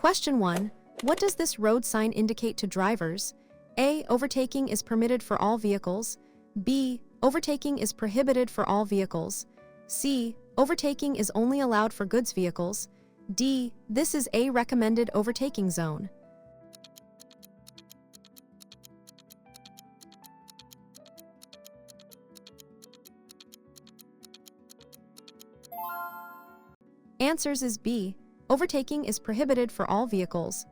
Question 1. What does this road sign indicate to drivers? A. Overtaking is permitted for all vehicles. B. Overtaking is prohibited for all vehicles. C. Overtaking is only allowed for goods vehicles. D. This is a recommended overtaking zone. Answers is B. Overtaking is prohibited for all vehicles.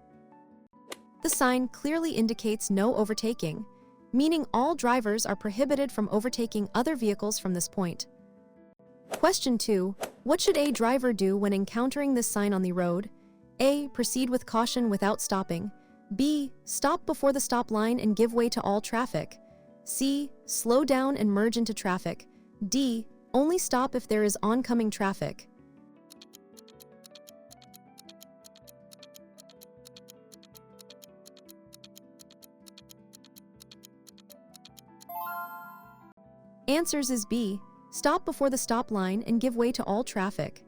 The sign clearly indicates no overtaking, meaning all drivers are prohibited from overtaking other vehicles from this point. Question 2. What should a driver do when encountering this sign on the road? A. Proceed with caution without stopping. B. Stop before the stop line and give way to all traffic. C. Slow down and merge into traffic. D. Only stop if there is oncoming traffic. Answers is B. Stop before the stop line and give way to all traffic.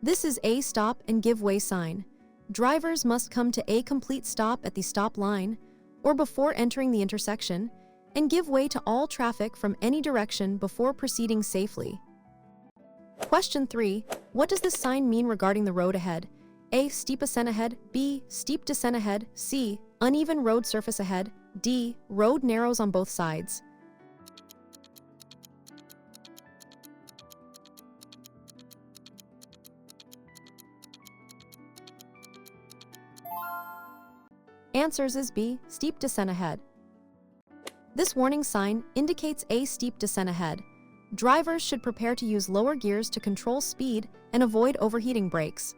This is a stop and give way sign. Drivers must come to a complete stop at the stop line or before entering the intersection and give way to all traffic from any direction before proceeding safely. Question 3. What does this sign mean regarding the road ahead? A. Steep ascent ahead. B. Steep descent ahead. C. Uneven road surface ahead. D. Road narrows on both sides. Answers is B. Steep descent ahead. This warning sign indicates a steep descent ahead. Drivers should prepare to use lower gears to control speed and avoid overheating brakes.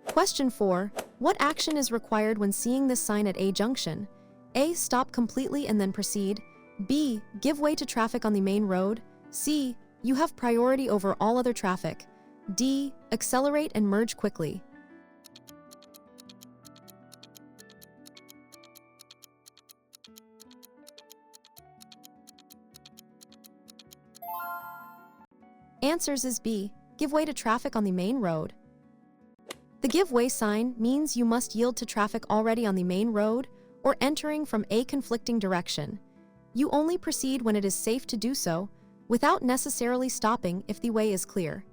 Question 4. What action is required when seeing this sign at a junction? A. Stop completely and then proceed. B. Give way to traffic on the main road. C. You have priority over all other traffic. D. Accelerate and merge quickly. Answers is B. Give way to traffic on the main road. The give way sign means you must yield to traffic already on the main road or entering from a conflicting direction. You only proceed when it is safe to do so, without necessarily stopping if the way is clear.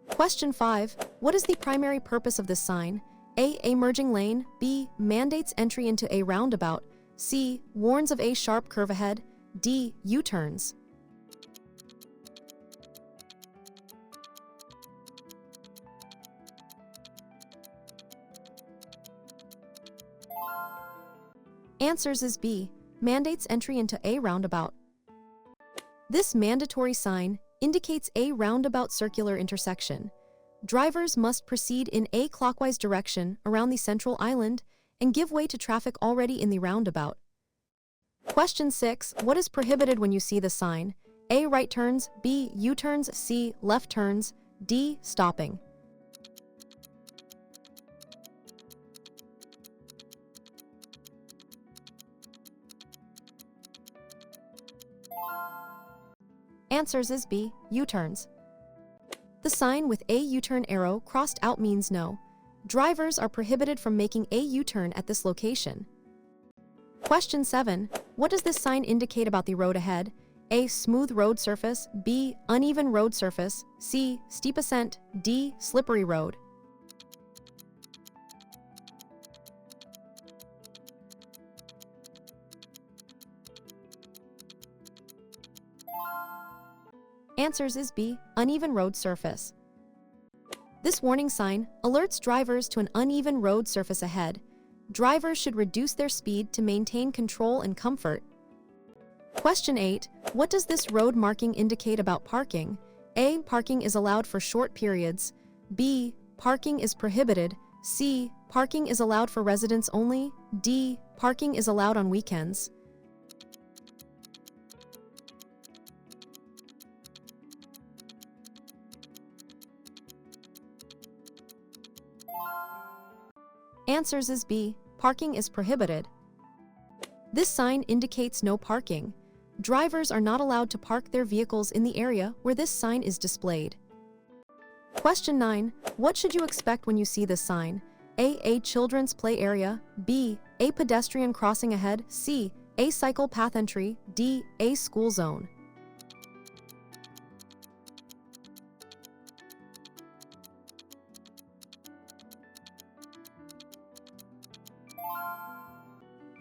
Question 5. What is the primary purpose of this sign? A. Merging lane. B. Mandates entry into a roundabout. C. Warns of a sharp curve ahead. D. U-turns. Answers is B. Mandates entry into a roundabout. This mandatory sign indicates a roundabout circular intersection. Drivers must proceed in a clockwise direction around the central island and give way to traffic already in the roundabout. Question 6. What is prohibited when you see the sign? A. Right turns. B. U-turns. C. Left turns. D. Stopping. Answers is B. U-turns. The sign with a U-turn arrow crossed out means no. Drivers are prohibited from making a U-turn at this location. Question 7. What does this sign indicate about the road ahead? A. Smooth road surface. B. Uneven road surface. C. Steep ascent. D. Slippery road. Answers is B. Uneven road surface. This warning sign alerts drivers to an uneven road surface ahead. Drivers should reduce their speed to maintain control and comfort. Question 8. What does this road marking indicate about parking? A. Parking is allowed for short periods. B. Parking is prohibited. C. Parking is allowed for residents only. D. Parking is allowed on weekends. Answers is B. Parking is prohibited. This sign indicates no parking. Drivers are not allowed to park their vehicles in the area where this sign is displayed. Question 9. What should you expect when you see this sign? A children's play area, B, a pedestrian crossing ahead, C, a cycle path entry, D, a school zone.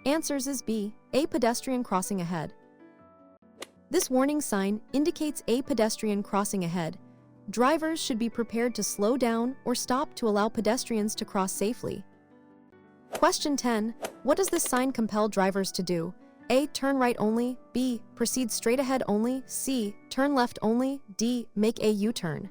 Answers is B, a pedestrian crossing ahead. This warning sign indicates a pedestrian crossing ahead. Drivers should be prepared to slow down or stop to allow pedestrians to cross safely. Question 10. What does this sign compel drivers to do? A. Turn right only, B. Proceed straight ahead only, C. Turn left only, D. Make a U-turn.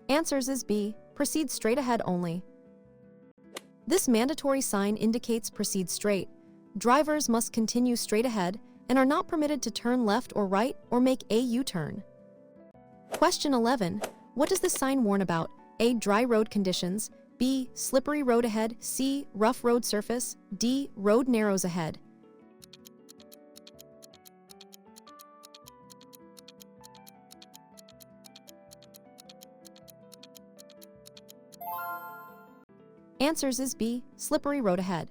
Answers is B. Proceed straight ahead only. This mandatory sign indicates proceed straight. Drivers must continue straight ahead and are not permitted to turn left or right or make a U-turn. Question 11. What does this sign warn about? A. Dry road conditions, B. Slippery road ahead, C. Rough road surface, D. Road narrows ahead. Answers is B. Slippery road ahead.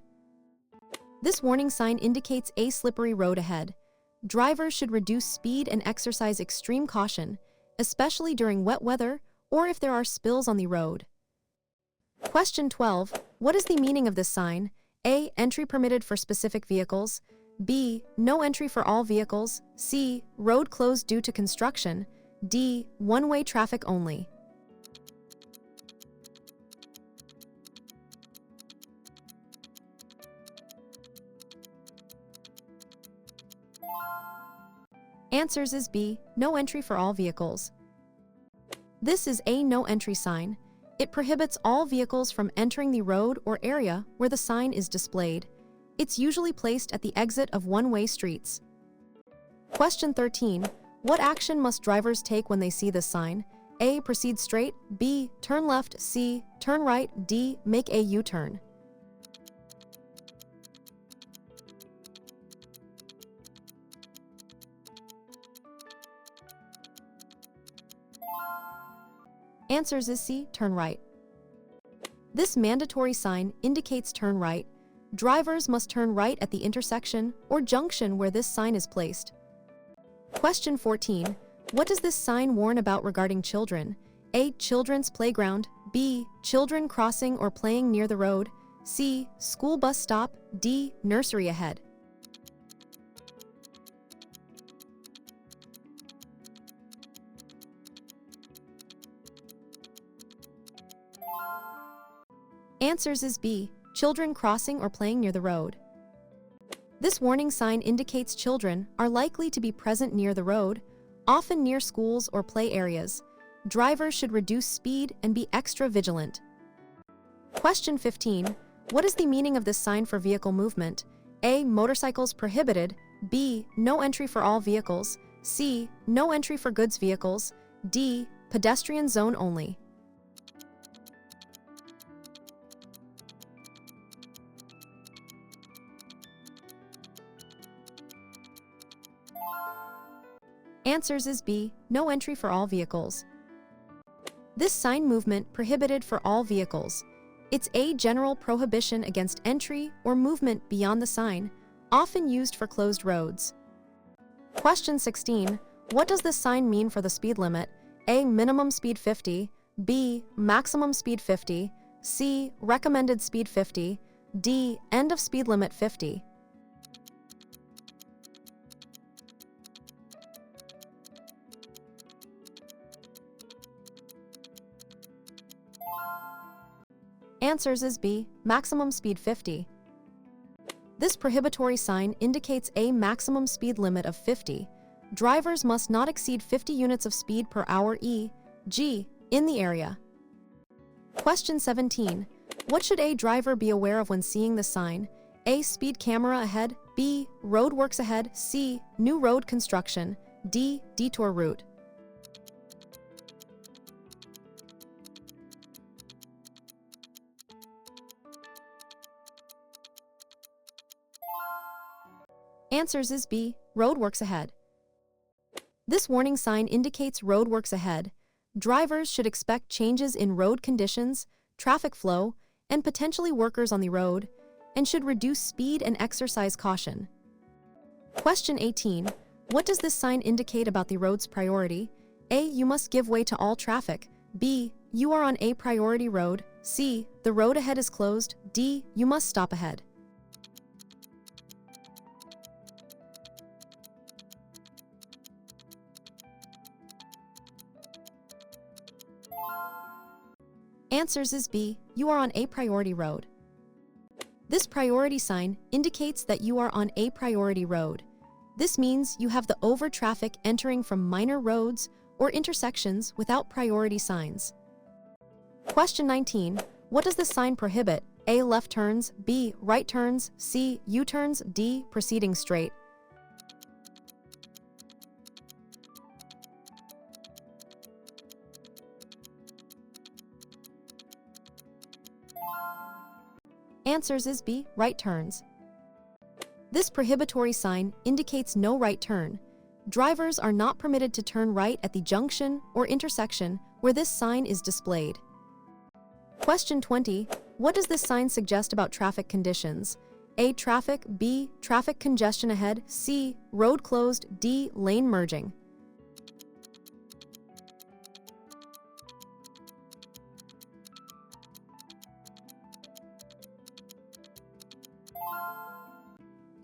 This warning sign indicates a slippery road ahead. Drivers should reduce speed and exercise extreme caution, especially during wet weather or if there are spills on the road. Question 12. What is the meaning of this sign? A. Entry permitted for specific vehicles, B. No entry for all vehicles, C. Road closed due to construction, D. One-way traffic only. Answers is B. No entry for all vehicles. This is a no entry sign. It prohibits all vehicles from entering the road or area where the sign is displayed. It's usually placed at the exit of one-way streets. Question 13. What action must drivers take when they see this sign? A. Proceed straight, B. Turn left, C. Turn right, D. Make a U-turn. Answers is C. Turn right. This mandatory sign indicates turn right. Drivers must turn right at the intersection or junction where this sign is placed. Question 14. What does this sign warn about regarding children? A. Children's playground, B. Children crossing or playing near the road, C. School bus stop, D. Nursery ahead. Answers is B. Children crossing or playing near the road. This warning sign indicates children are likely to be present near the road, often near schools or play areas. Drivers should reduce speed and be extra vigilant. Question 15. What is the meaning of this sign for vehicle movement? A. Motorcycles prohibited, B. No entry for all vehicles, C. No entry for goods vehicles, D. Pedestrian zone only. Answers is B. No entry for all vehicles. This sign movement prohibited for all vehicles. It's a general prohibition against entry or movement beyond the sign, often used for closed roads. Question 16. What does this sign mean for the speed limit? A. Minimum speed 50, B. Maximum speed 50, C. Recommended speed 50, D. End of speed limit 50. Answers is B. Maximum speed 50. This prohibitory sign indicates a maximum speed limit of 50. Drivers must not exceed 50 units of speed per hour e.g. in the area. Question 17. What should a driver be aware of when seeing the sign? A. Speed camera ahead, B. Road works ahead, C. New road construction, D. Detour route. Answers is B. Roadworks ahead. This warning sign indicates roadworks ahead. Drivers should expect changes in road conditions, traffic flow, and potentially workers on the road, and should reduce speed and exercise caution. Question 18. What does this sign indicate about the road's priority? A. You must give way to all traffic. B. You are on a priority road. C. The road ahead is closed. D. You must stop ahead. Answers is B. You are on a priority road. This priority sign indicates that you are on a priority road. This means you have the over traffic entering from minor roads or intersections without priority signs. Question 19. What does this sign prohibit? A. Left turns. B. Right turns. C. U-turns. D. Proceeding straight. Answers is B. Right turns. This prohibitory sign indicates no right turn. Drivers are not permitted to turn right at the junction or intersection where this sign is displayed. Question 20. What does this sign suggest about traffic conditions? A. Traffic. B. Traffic congestion ahead. C. Road closed. D. Lane merging.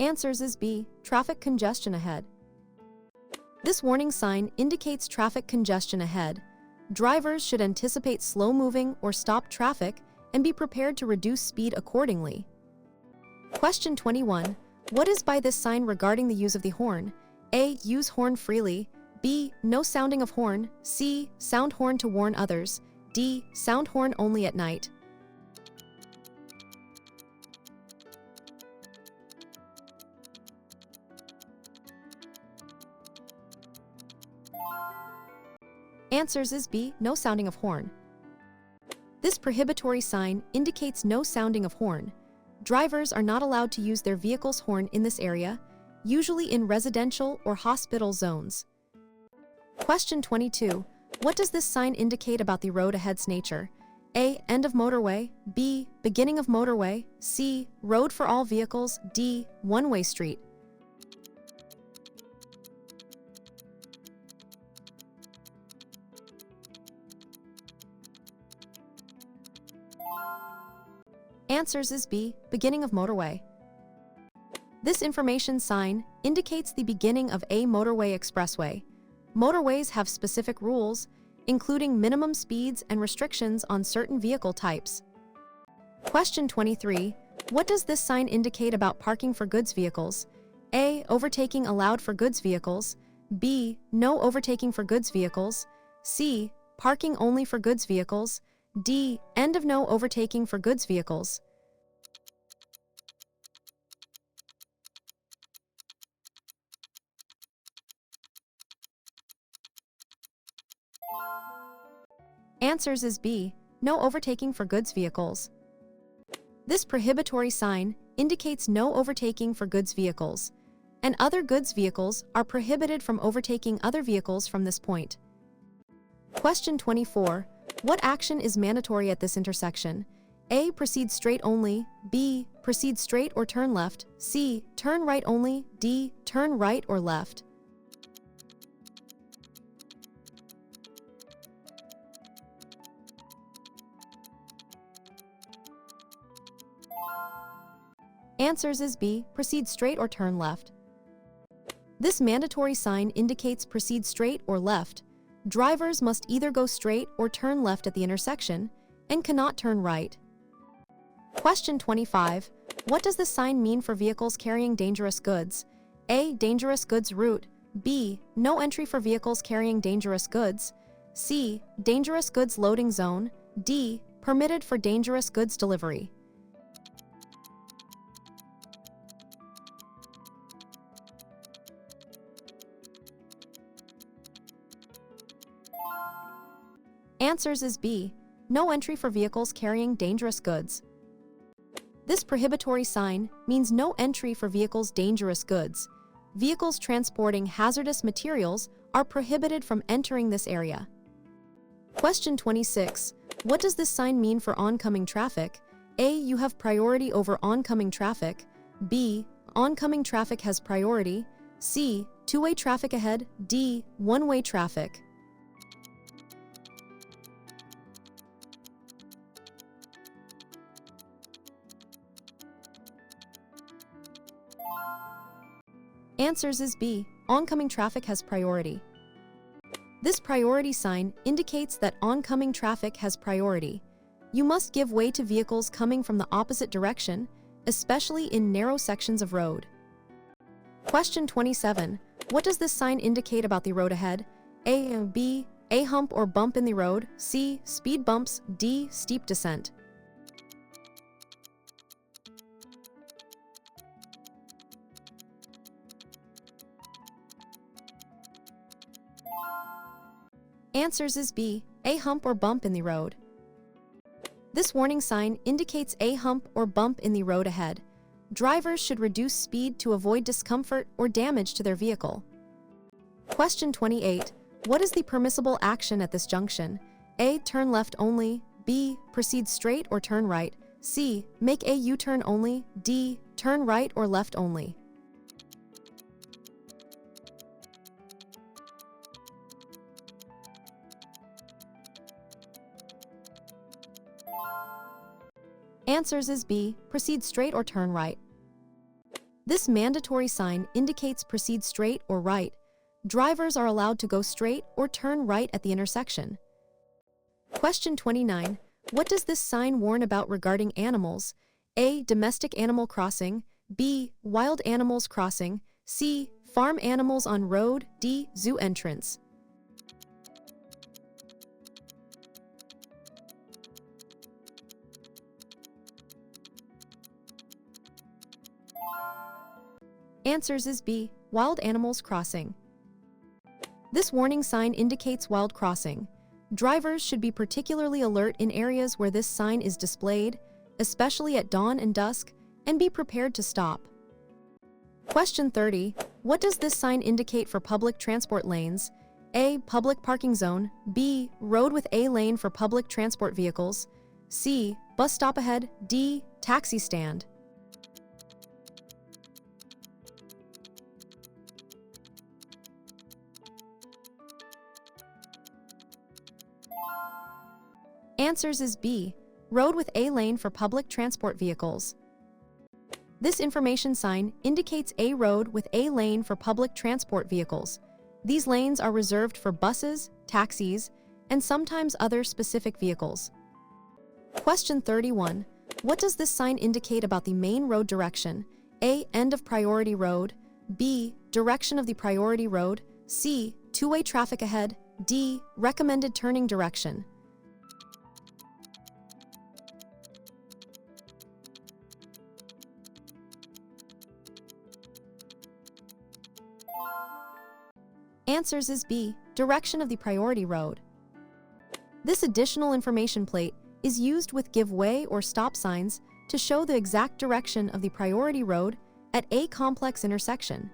Answers is B. Traffic congestion ahead. This warning sign indicates traffic congestion ahead. Drivers should anticipate slow-moving or stopped traffic and be prepared to reduce speed accordingly. Question 21. What is by this sign regarding the use of the horn? A. Use horn freely. B. No sounding of horn. C. Sound horn to warn others. D. Sound horn only at night. Answers is B. No sounding of horn. This prohibitory sign indicates no sounding of horn. Drivers are not allowed to use their vehicle's horn in this area, usually in residential or hospital zones. Question 22. What does this sign indicate about the road ahead's nature? A. End of motorway. B. Beginning of motorway. C. Road for all vehicles. D. One-way street. Answers is B. Beginning of motorway. This information sign indicates the beginning of a motorway expressway. Motorways have specific rules, including minimum speeds and restrictions on certain vehicle types. Question 23. What does this sign indicate about parking for goods vehicles? A. Overtaking allowed for goods vehicles. B. No overtaking for goods vehicles. C. Parking only for goods vehicles. D. End of no overtaking for goods vehicles. Answers is B. No overtaking for goods vehicles. This prohibitory sign indicates no overtaking for goods vehicles, and other goods vehicles are prohibited from overtaking other vehicles from this point. Question 24. What action is mandatory at this intersection? A. Proceed straight only. B. Proceed straight or turn left. C. Turn right only. D. Turn right or left. Answers is B. Proceed straight or turn left. This mandatory sign indicates proceed straight or left. Drivers must either go straight or turn left at the intersection and cannot turn right. Question 25. What does this sign mean for vehicles carrying dangerous goods? A. Dangerous goods route. B. No entry for vehicles carrying dangerous goods. C. Dangerous goods loading zone. D. Permitted for dangerous goods delivery. Answers is B. No entry for vehicles carrying dangerous goods. This prohibitory sign means no entry for vehicles dangerous goods. Vehicles transporting hazardous materials are prohibited from entering this area. Question 26. What does this sign mean for oncoming traffic? A. You have priority over oncoming traffic. B. Oncoming traffic has priority. C. Two-way traffic ahead. D. One-way traffic. Answers is B. Oncoming traffic has priority. This priority sign indicates that oncoming traffic has priority. You must give way to vehicles coming from the opposite direction, especially in narrow sections of road. Question 27. What does this sign indicate about the road ahead? A and B. A hump or bump in the road. C. Speed bumps. D. Steep descent. Answers is B. A hump or bump in the road. This warning sign indicates a hump or bump in the road ahead. Drivers should reduce speed to avoid discomfort or damage to their vehicle. Question 28. What is the permissible action at this junction? A. Turn left only. B. Proceed straight or turn right. C. Make a U-turn only. D. Turn right or left only. Answers is B. Proceed straight or turn right. This mandatory sign indicates proceed straight or right. Drivers are allowed to go straight or turn right at the intersection. Question 29. What does this sign warn about regarding animals? A. Domestic animal crossing. B. Wild animals crossing. C. Farm animals on road. D. Zoo entrance. Answers is B. Wild animals crossing. This warning sign indicates wild crossing. Drivers should be particularly alert in areas where this sign is displayed, especially at dawn and dusk, and be prepared to stop. Question 30. What does this sign indicate for public transport lanes? A. Public parking zone. B. Road with a lane for public transport vehicles. C. Bus stop ahead. D. Taxi stand. Answers is B. Road with a lane for public transport vehicles. This information sign indicates a road with a lane for public transport vehicles. These lanes are reserved for buses, taxis, and sometimes other specific vehicles. Question 31. What does this sign indicate about the main road direction? A. End of priority road. B. Direction of the priority road. C. Two-way traffic ahead. D. Recommended turning direction. Answers is B. Direction of the priority road. This additional information plate is used with give way or stop signs to show the exact direction of the priority road at a complex intersection.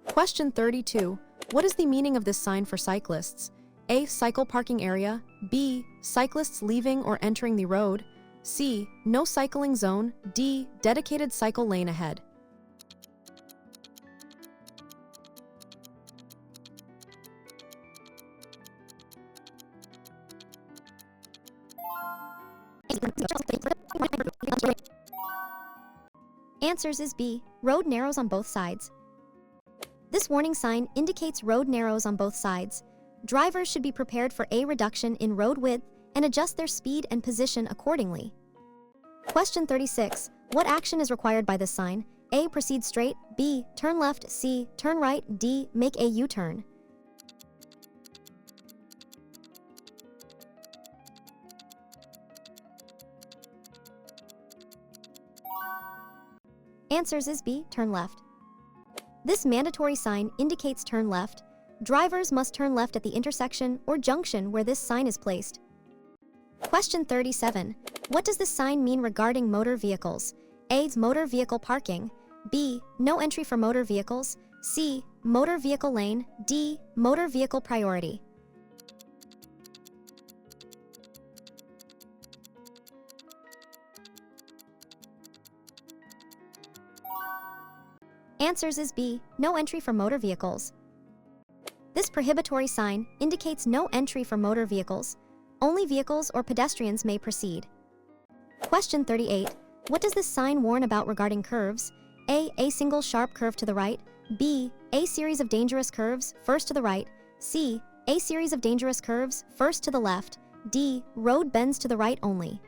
Question 32. What is the meaning of this sign for cyclists? A. Cycle parking area. B. Cyclists leaving or entering the road. C. No cycling zone. D. Dedicated cycle lane ahead. Answers is B. Road narrows on both sides. This warning sign indicates road narrows on both sides. Drivers should be prepared for a reduction in road width and adjust their speed and position accordingly. Question 36. What action is required by this sign? A. Proceed straight. B. Turn left. C. Turn right. D. Make a U-turn. Answers is B. Turn left. This mandatory sign indicates turn left. Drivers must turn left at the intersection or junction where this sign is placed. Question 37. What does this sign mean regarding motor vehicles? A. Motor vehicle parking. B. No entry for motor vehicles. C. Motor vehicle lane. D. Motor vehicle priority. Answers is B. No entry for motor vehicles. This prohibitory sign indicates no entry for motor vehicles. Only vehicles or pedestrians may proceed. Question 38. What does this sign warn about regarding curves? A. A single sharp curve to the right. B. A series of dangerous curves, first to the right. C. A series of dangerous curves, first to the left. D. Road bends to the right only.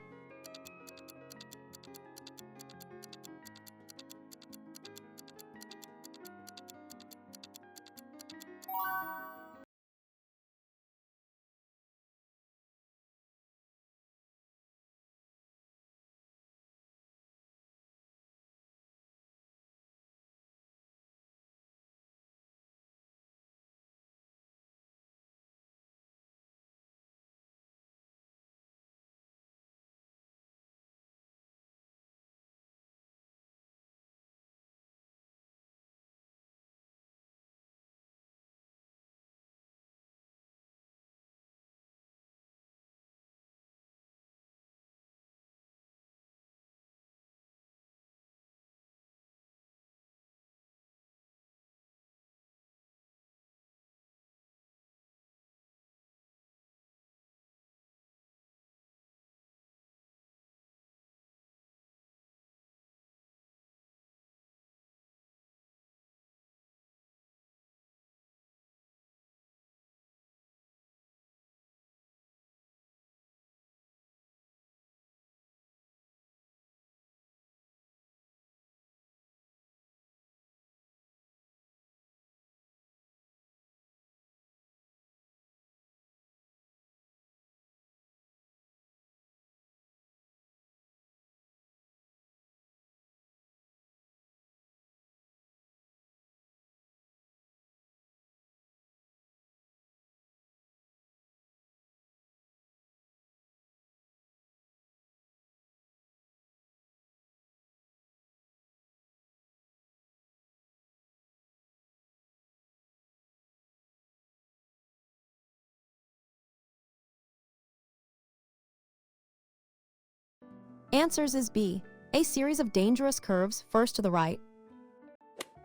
Answers is B. A series of dangerous curves, first to the right.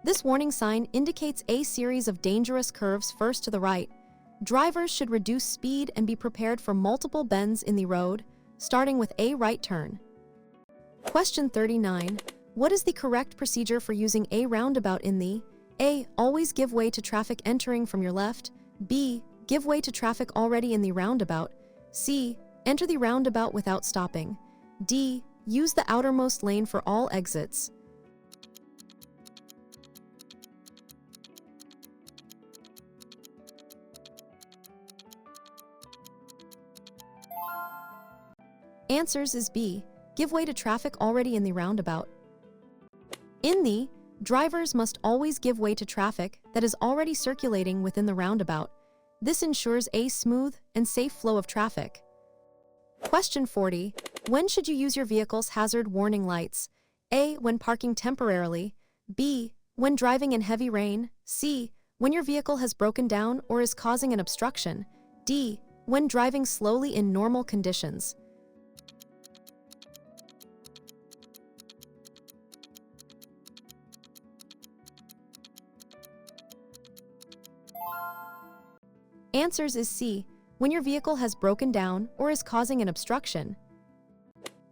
This warning sign indicates a series of dangerous curves first to the right. Drivers should reduce speed and be prepared for multiple bends in the road, starting with a right turn. Question 39. What is the correct procedure for using a roundabout in the A. Always give way to traffic entering from your left. B. Give way to traffic already in the roundabout. C. Enter the roundabout without stopping. D. Use the outermost lane for all exits. Answers is B. Give way to traffic already in the roundabout. In the, drivers must always give way to traffic that is already circulating within the roundabout. This ensures a smooth and safe flow of traffic. Question 40. When should you use your vehicle's hazard warning lights? A. When parking temporarily. B. When driving in heavy rain. C. When your vehicle has broken down or is causing an obstruction. D. When driving slowly in normal conditions. Answers is C. When your vehicle has broken down or is causing an obstruction.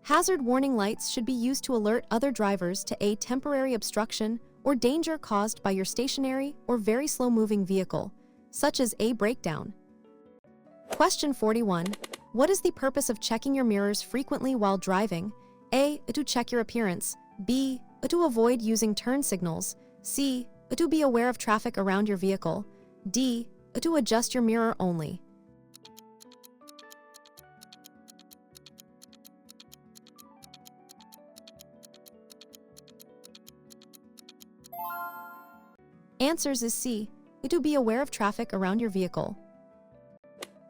Hazard warning lights should be used to alert other drivers to a temporary obstruction or danger caused by your stationary or very slow-moving vehicle, such as a breakdown. Question 41. What is the purpose of checking your mirrors frequently while driving? A. To check your appearance. B. To avoid using turn signals. C. To be aware of traffic around your vehicle. D. To adjust your mirror only. Answers is C. To be aware of traffic around your vehicle.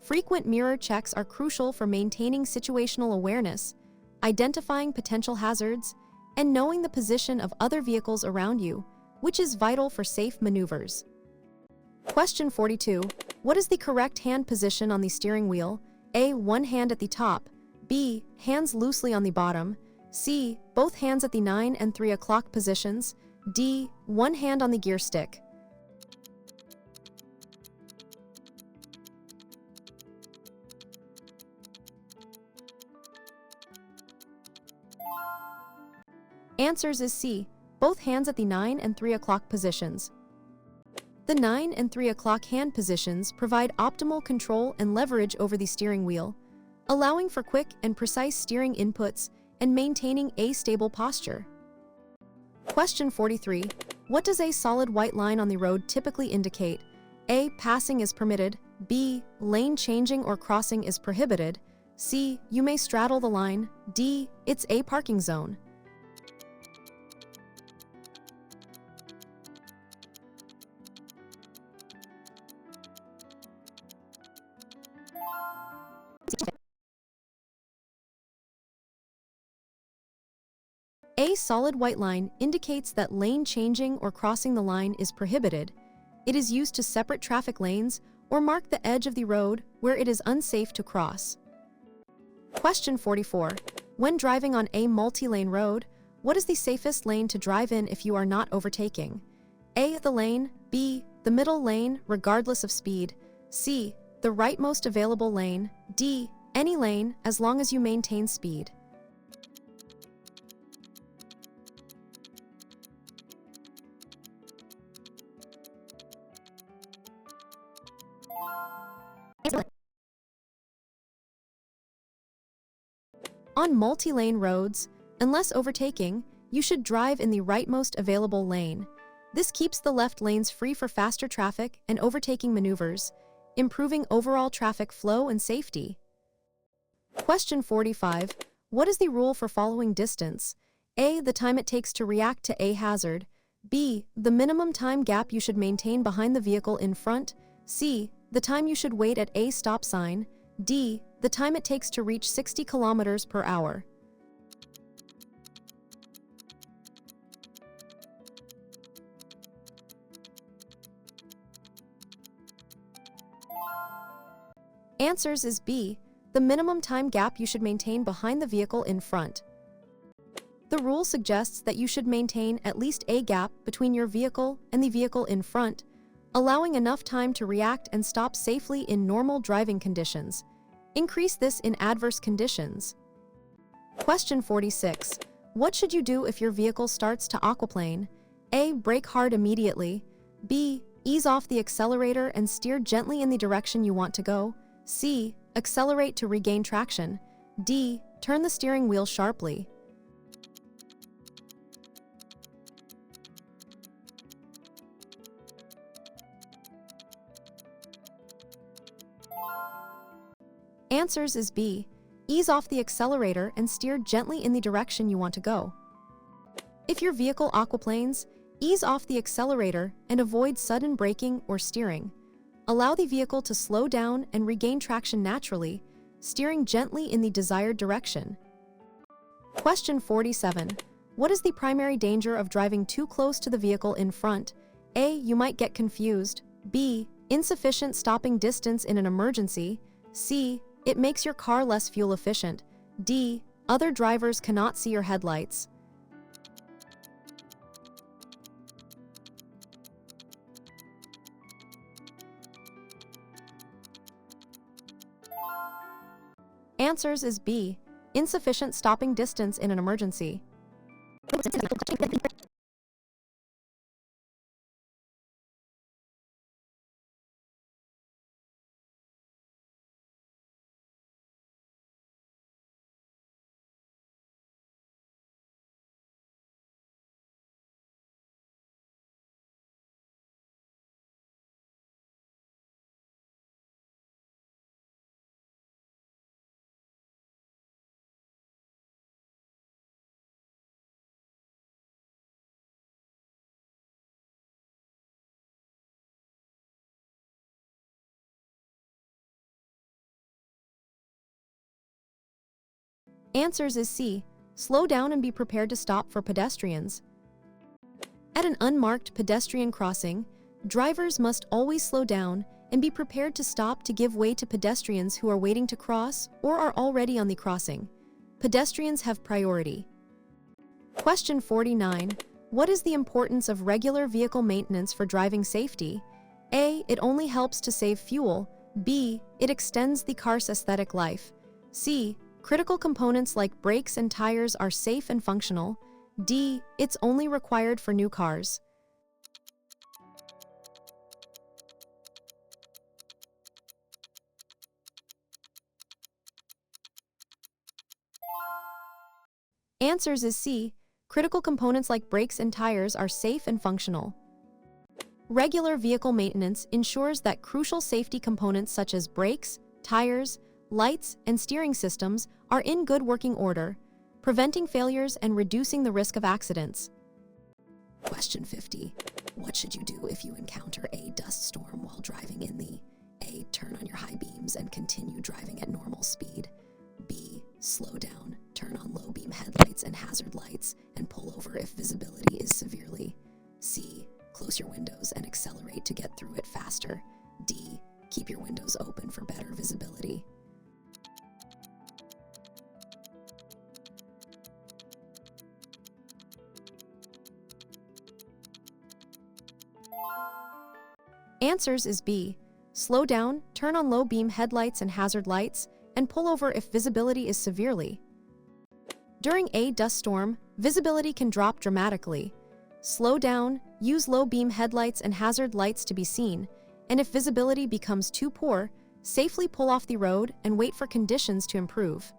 Frequent mirror checks are crucial for maintaining situational awareness, identifying potential hazards, and knowing the position of other vehicles around you, which is vital for safe maneuvers. Question 42. What is the correct hand position on the steering wheel? A. One hand at the top. B. Hands loosely on the bottom. C. Both hands at the 9 and 3 o'clock positions. D. One hand on the gear stick. Answers is C. Both hands at the 9 and 3 o'clock positions. The 9 and 3 o'clock hand positions provide optimal control and leverage over the steering wheel, allowing for quick and precise steering inputs and maintaining a stable posture. Question 43. What does a solid white line on the road typically indicate? A. Passing is permitted. B. Lane changing or crossing is prohibited. C. You may straddle the line. D. It's a parking zone. A solid white line indicates that lane changing or crossing the line is prohibited. It is used to separate traffic lanes or mark the edge of the road where it is unsafe to cross. Question 44. When driving on a multi-lane road, what is the safest lane to drive in if you are not overtaking? A. The lane. B. The middle lane, regardless of speed. C. The rightmost available lane. D. Any lane, as long as you maintain speed. On multi-lane roads, unless overtaking, you should drive in the rightmost available lane. This keeps the left lanes free for faster traffic and overtaking maneuvers, improving overall traffic flow and safety. Question 45. What is the rule for following distance? A. The time it takes to react to a hazard. B. The minimum time gap you should maintain behind the vehicle in front. C. The time you should wait at a stop sign. D. The time it takes to reach 60 kilometers per hour. Answers is B. The minimum time gap you should maintain behind the vehicle in front. The rule suggests that you should maintain at least a gap between your vehicle and the vehicle in front, allowing enough time to react and stop safely in normal driving conditions. Increase this in adverse conditions. Question 46. What should you do if your vehicle starts to aquaplane? A. Brake hard immediately. B. Ease off the accelerator and steer gently in the direction you want to go. C. Accelerate to regain traction. D. Turn the steering wheel sharply. Answers is B. Ease off the accelerator and steer gently in the direction you want to go. If your vehicle aquaplanes, ease off the accelerator and avoid sudden braking or steering. Allow the vehicle to slow down and regain traction naturally, steering gently in the desired direction. Question 47. What is the primary danger of driving too close to the vehicle in front? A. You might get confused. B. Insufficient stopping distance in an emergency. C. It makes your car less fuel efficient. D. Other drivers cannot see your headlights. Answers is B. Insufficient stopping distance in an emergency. Answers is C. Slow down and be prepared to stop for pedestrians. At an unmarked pedestrian crossing, drivers must always slow down and be prepared to stop to give way to pedestrians who are waiting to cross or are already on the crossing. Pedestrians have priority. Question 49. What is the importance of regular vehicle maintenance for driving safety? A. It only helps to save fuel. B. It extends the car's aesthetic life. C. Critical components like brakes and tires are safe and functional. D. It's only required for new cars. Answers is C. Critical components like brakes and tires are safe and functional. Regular vehicle maintenance ensures that crucial safety components such as brakes, tires, lights, and steering systems are in good working order, preventing failures and reducing the risk of accidents. Question 50. What should you do if you encounter a dust storm while driving in the A. Turn on your high beams and continue driving at normal speed. B. Slow down, turn on low beam headlights and hazard lights, and pull over if visibility is severely. C. Close your windows and accelerate to get through it faster. D. Keep your windows open for better visibility. Answers is B. Slow down, turn on low beam headlights and hazard lights, and pull over if visibility is severely. During a dust storm, visibility can drop dramatically. Slow down, use low beam headlights and hazard lights to be seen, and if visibility becomes too poor, safely pull off the road and wait for conditions to improve.